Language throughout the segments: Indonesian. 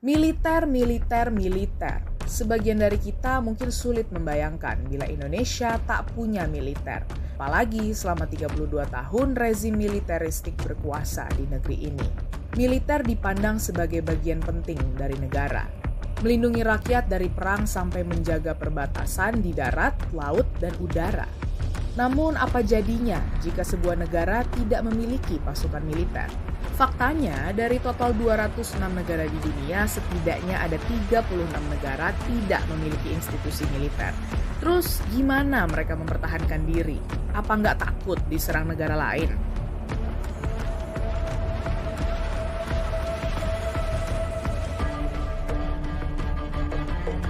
Militer, militer, militer. Sebagian dari kita mungkin sulit membayangkan bila Indonesia tak punya militer. Apalagi selama 32 tahun rezim militeristik berkuasa di negeri ini. Militer dipandang sebagai bagian penting dari negara. Melindungi rakyat dari perang sampai menjaga perbatasan di darat, laut, dan udara. Namun apa jadinya jika sebuah negara tidak memiliki pasukan militer? Faktanya, dari total 206 negara di dunia, setidaknya ada 36 negara tidak memiliki institusi militer. Terus gimana mereka mempertahankan diri? Apa nggak takut diserang negara lain?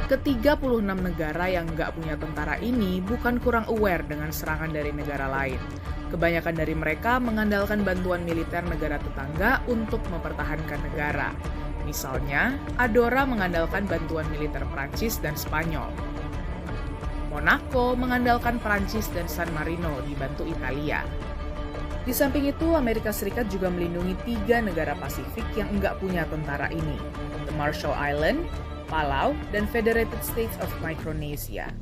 Ke-36 negara yang nggak punya tentara ini bukan kurang aware dengan serangan dari negara lain. Kebanyakan dari mereka mengandalkan bantuan militer negara tetangga untuk mempertahankan negara. Misalnya, Andorra mengandalkan bantuan militer Prancis dan Spanyol. Monaco mengandalkan Prancis dan San Marino dibantu Italia. Di samping itu, Amerika Serikat juga melindungi 3 negara Pasifik yang nggak punya tentara ini, The Marshall Islands, Palau, dan Federated States of Micronesia.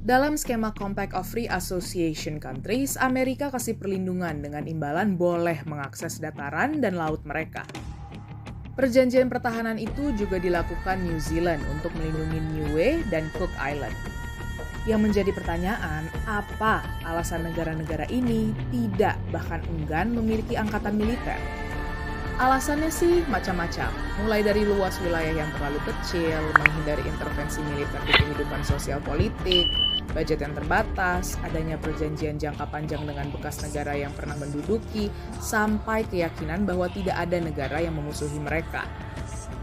Dalam skema Compact of Free Association Countries, Amerika kasih perlindungan dengan imbalan boleh mengakses dataran dan laut mereka. Perjanjian pertahanan itu juga dilakukan New Zealand untuk melindungi Niue dan Cook Island. Yang menjadi pertanyaan, apa alasan negara-negara ini tidak bahkan enggan memiliki angkatan militer? Alasannya sih macam-macam, mulai dari luas wilayah yang terlalu kecil, menghindari intervensi militer di kehidupan sosial politik, budget yang terbatas, adanya perjanjian jangka panjang dengan bekas negara yang pernah menduduki, sampai keyakinan bahwa tidak ada negara yang memusuhi mereka.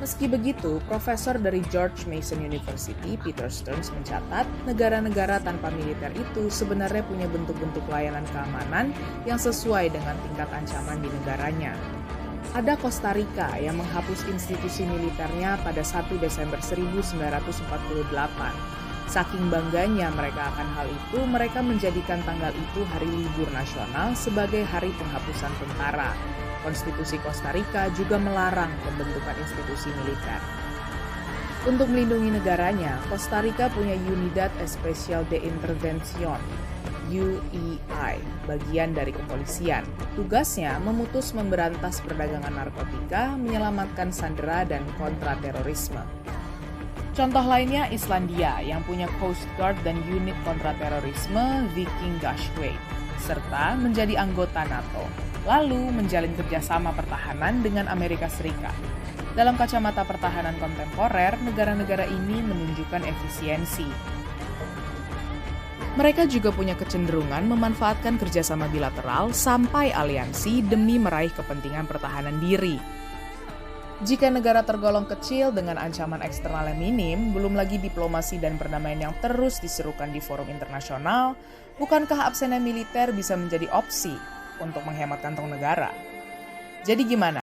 Meski begitu, profesor dari George Mason University, Peter Stearns mencatat, negara-negara tanpa militer itu sebenarnya punya bentuk-bentuk layanan keamanan yang sesuai dengan tingkat ancaman di negaranya. Ada Costa Rica yang menghapus institusi militernya pada 1 Desember 1948. Saking bangganya mereka akan hal itu, mereka menjadikan tanggal itu hari libur nasional sebagai hari penghapusan tentara. Konstitusi Costa Rica juga melarang pembentukan institusi militer. Untuk melindungi negaranya, Costa Rica punya Unidad Especial de Intervención, UEI, bagian dari kepolisian. Tugasnya memutus memberantas perdagangan narkotika, menyelamatkan sandera, dan kontraterorisme. Contoh lainnya Islandia yang punya Coast Guard dan unit kontraterorisme Vikingasjøy, serta menjadi anggota NATO, lalu menjalin kerjasama pertahanan dengan Amerika Serikat. Dalam kacamata pertahanan kontemporer, negara-negara ini menunjukkan efisiensi. Mereka juga punya kecenderungan memanfaatkan kerjasama bilateral sampai aliansi demi meraih kepentingan pertahanan diri. Jika negara tergolong kecil dengan ancaman eksternal yang minim, belum lagi diplomasi dan perdamaian yang terus diserukan di forum internasional, bukankah absennya militer bisa menjadi opsi untuk menghemat kantong negara? Jadi gimana?